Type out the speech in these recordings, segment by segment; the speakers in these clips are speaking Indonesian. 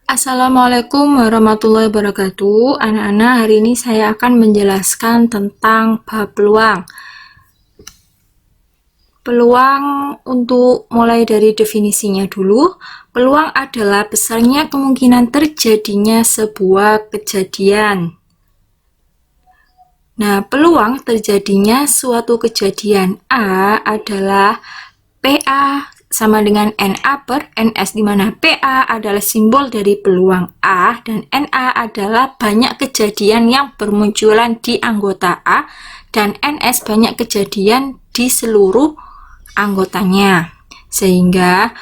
Assalamualaikum warahmatullahi wabarakatuh. Anak-anak, hari ini saya akan menjelaskan tentang bab peluang. Peluang untuk mulai dari definisinya dulu. Peluang adalah besarnya kemungkinan terjadinya sebuah kejadian. Nah, peluang terjadinya suatu kejadian A adalah PA sama dengan NA per NS, di mana PA adalah simbol dari peluang A dan NA adalah banyak kejadian yang bermunculan di anggota A dan NS banyak kejadian di seluruh anggotanya. Sehingga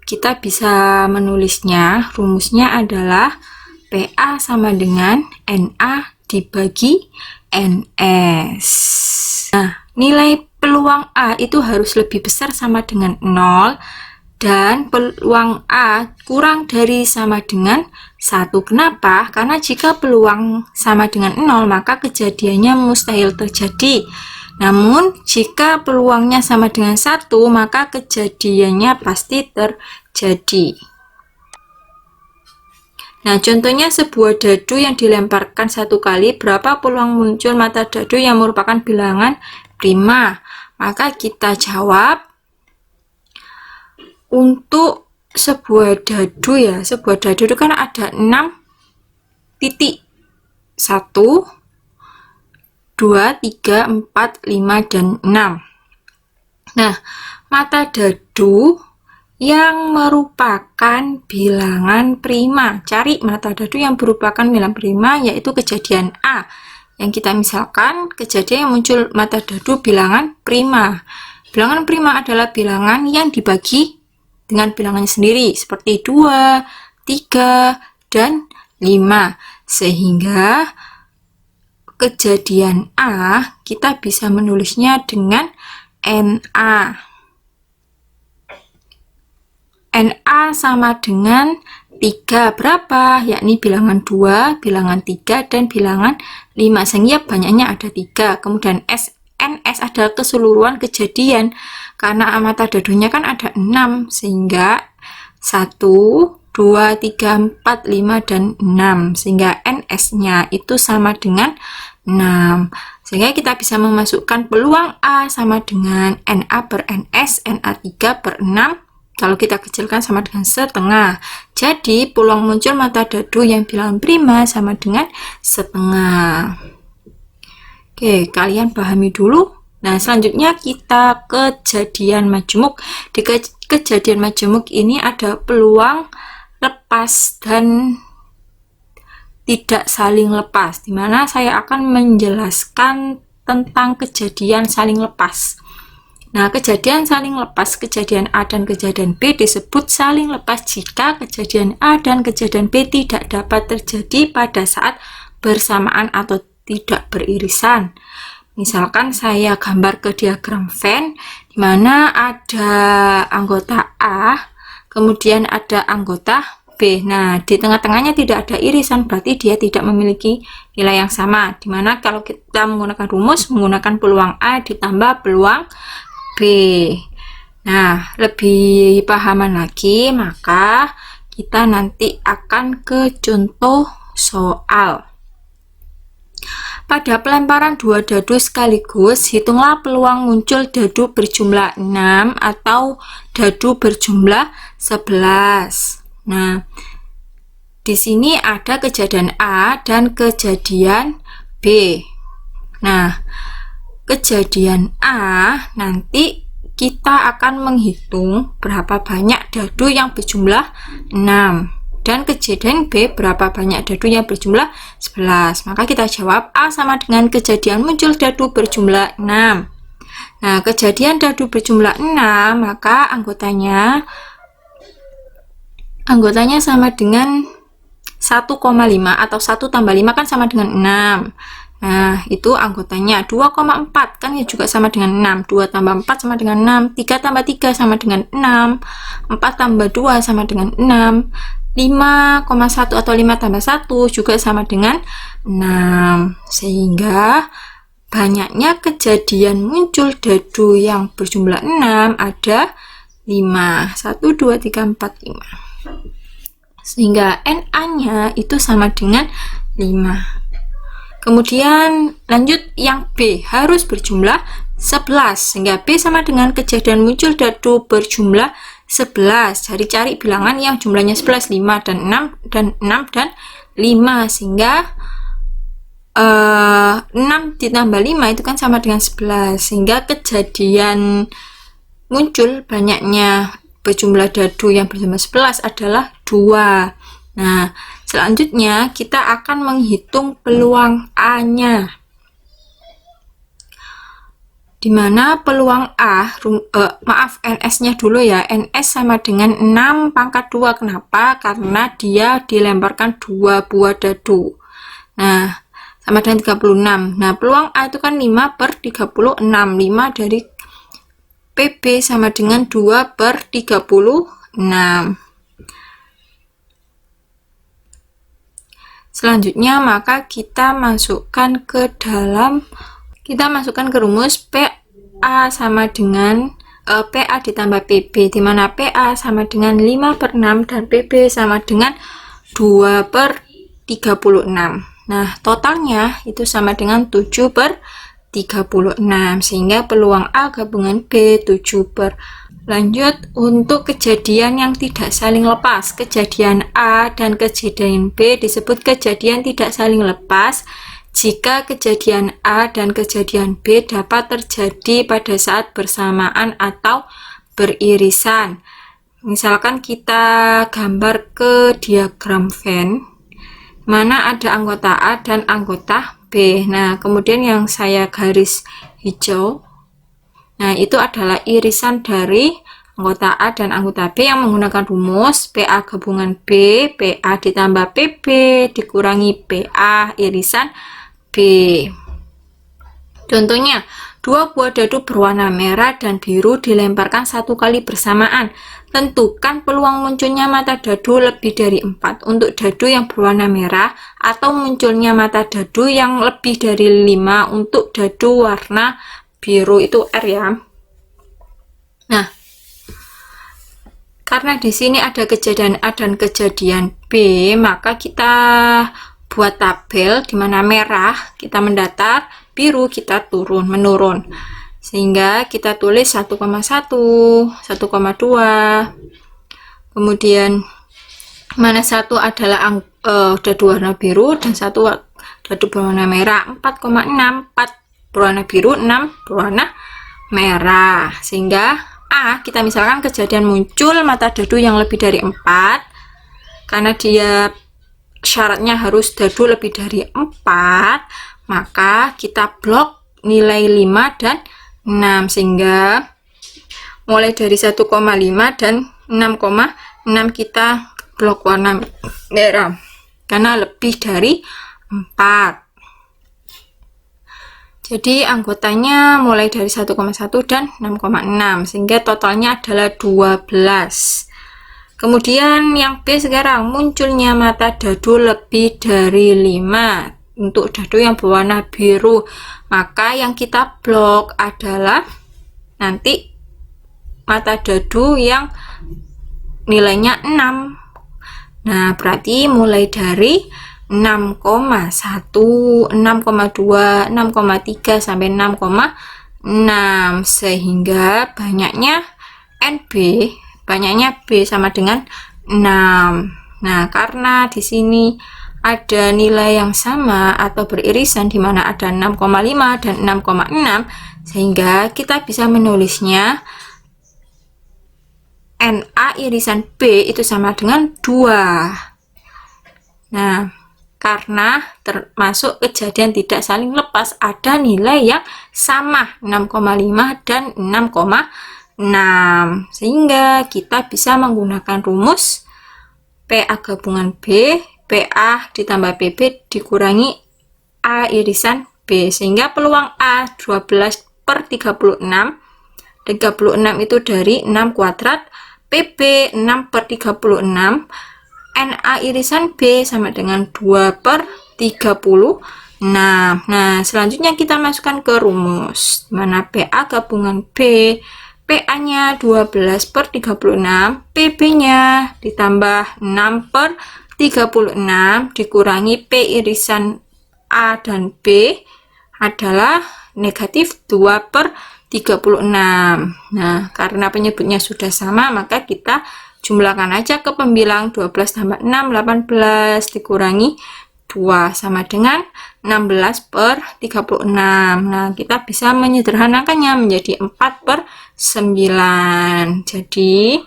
kita bisa menulisnya, rumusnya adalah PA sama dengan NA dibagi NS. Nah, nilai peluang A itu harus lebih besar sama dengan 0 dan peluang A kurang dari sama dengan 1. Kenapa? Karena jika peluang sama dengan 0 maka kejadiannya mustahil terjadi. Namun jika peluangnya sama dengan 1 maka kejadiannya pasti terjadi. Nah, contohnya sebuah dadu yang dilemparkan satu kali, berapa peluang muncul mata dadu yang merupakan bilangan prima? Maka kita jawab untuk sebuah dadu ya, sebuah dadu itu kan ada 6 titik. 1, 2, 3, 4, 5, dan 6. Nah, mata dadu yang merupakan bilangan prima. Cari mata dadu yang merupakan bilangan prima, yaitu kejadian A. Yang kita misalkan kejadian yang muncul mata dadu bilangan prima. Bilangan prima adalah bilangan yang dibagi dengan bilangannya sendiri, seperti 2, 3, dan 5. Sehingga kejadian A kita bisa menulisnya dengan NA. NA sama dengan 3 berapa? Yakni bilangan 2, bilangan 3, dan bilangan 5. Sehingga banyaknya ada 3. Kemudian NS adalah keseluruhan kejadian. Karena mata dadunya kan ada 6. Sehingga 1, 2, 3, 4, 5, dan 6. Sehingga NS-nya itu sama dengan 6. Sehingga kita bisa memasukkan peluang A sama dengan NA per NS, NA 3 per 6. Kalau kita kecilkan sama dengan setengah. Jadi peluang muncul mata dadu yang bilangan prima sama dengan setengah. Oke, kalian pahami dulu. Nah, selanjutnya kita kejadian majemuk. Di kejadian majemuk ini ada peluang lepas dan tidak saling lepas, dimana saya akan menjelaskan tentang kejadian saling lepas. Nah, kejadian saling lepas, kejadian A dan kejadian B disebut saling lepas jika kejadian A dan kejadian B tidak dapat terjadi pada saat bersamaan atau tidak beririsan. Misalkan saya gambar ke diagram Venn, di mana ada anggota A, kemudian ada anggota B. Nah, di tengah-tengahnya tidak ada irisan, berarti dia tidak memiliki nilai yang sama. Dimana kalau kita menggunakan rumus, menggunakan peluang A ditambah peluang B. Nah, lebih pahaman lagi, maka kita nanti akan ke contoh soal. Pada pelemparan 2 dadu sekaligus, hitunglah peluang muncul dadu berjumlah 6 atau dadu berjumlah 11. Nah, di sini ada kejadian A dan kejadian B. Nah, kejadian A nanti kita akan menghitung berapa banyak dadu yang berjumlah 6 dan kejadian B berapa banyak dadu yang berjumlah 11. Maka kita jawab A sama dengan kejadian muncul dadu berjumlah 6. Nah, kejadian dadu berjumlah 6, maka anggotanya sama dengan 1,5 atau 1 tambah 5 kan sama dengan 6. Nah, itu anggotanya 2,4 kan ya juga sama dengan 6. 2 tambah 4 sama dengan 6. 3 tambah 3 sama dengan 6. 4 tambah 2 sama dengan 6. 5,1 atau 5 tambah 1 juga sama dengan 6. Sehingga banyaknya kejadian muncul dadu yang berjumlah 6 ada 5. 1, 2, 3, 4, 5. sehingga NA-nya itu sama dengan 5. Kemudian lanjut yang B harus berjumlah 11, sehingga B sama dengan kejadian muncul dadu berjumlah 11. Cari-cari bilangan yang jumlahnya 11, 5 dan 6 dan 6 dan 5, sehingga 6 ditambah 5 itu kan sama dengan 11, sehingga kejadian muncul banyaknya berjumlah dadu yang berjumlah 11 adalah 2. Nah, selanjutnya kita akan menghitung peluang A-nya. Dimana peluang NS-nya dulu ya. NS sama dengan 6 pangkat 2. Kenapa? Karena dia dilemparkan 2 buah dadu. Nah, sama dengan 36. Nah, peluang A itu kan 5 per 36. 5 dari PB sama dengan 2 per 36. Selanjutnya maka kita masukkan ke rumus PA sama dengan PA ditambah PB, dimana PA sama dengan 5 per 6 dan PB sama dengan 2 per 36. Nah, totalnya itu sama dengan 7 per 36, sehingga peluang A gabungan B 7 per. Lanjut untuk kejadian yang tidak saling lepas. Kejadian A dan kejadian B disebut kejadian tidak saling lepas jika kejadian A dan kejadian B dapat terjadi pada saat bersamaan atau beririsan. Misalkan kita gambar ke diagram Venn, mana ada anggota A dan anggota B. Nah, kemudian yang saya garis hijau, nah itu adalah irisan dari anggota A dan anggota B yang menggunakan rumus PA gabungan B, PA ditambah PB dikurangi PA irisan B. Contohnya, 2 buah dadu berwarna merah dan biru dilemparkan 1 kali bersamaan. Tentukan peluang munculnya mata dadu lebih dari 4 untuk dadu yang berwarna merah, atau munculnya mata dadu yang lebih dari 5 untuk dadu warna biru, itu R ya. Nah, karena di sini ada kejadian A dan kejadian B, maka kita buat tabel di mana merah kita mendatar, biru kita menurun. Sehingga kita tulis 1,1, 1,2. Kemudian mana satu adalah dadu warna biru dan satu dadu berwarna merah. 4,6, 4 berwarna biru, 6 berwarna merah. Sehingga A, kita misalkan kejadian muncul mata dadu yang lebih dari 4, karena dia syaratnya harus dadu lebih dari 4, maka kita blok nilai 5 dan 6, sehingga mulai dari 1,5 dan 6,6 kita blok warna merah karena lebih dari 4. Jadi anggotanya mulai dari 1,1 dan 6,6, sehingga totalnya adalah 12. Kemudian yang B sekarang, munculnya mata dadu lebih dari 5 untuk dadu yang berwarna biru. Maka yang kita blok adalah nanti mata dadu yang nilainya 6. Nah, berarti mulai dari 6,1, 6,2, 6,3 sampai 6,6, sehingga banyaknya B sama dengan 6. Nah, karena di sini ada nilai yang sama atau beririsan di mana ada 6,5 dan 6,6, sehingga kita bisa menulisnya NA irisan B itu sama dengan 2. Nah, karena termasuk kejadian tidak saling lepas, ada nilai yang sama 6,5 dan 6,6, sehingga kita bisa menggunakan rumus PA gabungan B, PA ditambah PB dikurangi A irisan B, sehingga peluang A 12 per 36, 36 itu dari 6 kuadrat, PB 6 per 36, NA irisan B sama dengan 2 per 36. Nah, selanjutnya kita masukkan ke rumus, mana PA gabungan B, P PA-nya 12 per 36, PB-nya ditambah 6 per 36 dikurangi P irisan A dan B adalah negatif 2 per 36. Nah, karena penyebutnya sudah sama, maka kita jumlahkan aja ke pembilang 12 tambah 6, 18 dikurangi 2 sama dengan 16 per 36. Nah, kita bisa menyederhanakannya menjadi 4 per 9. Jadi,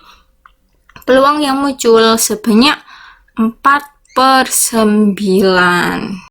peluang yang muncul sebanyak 4 per 9.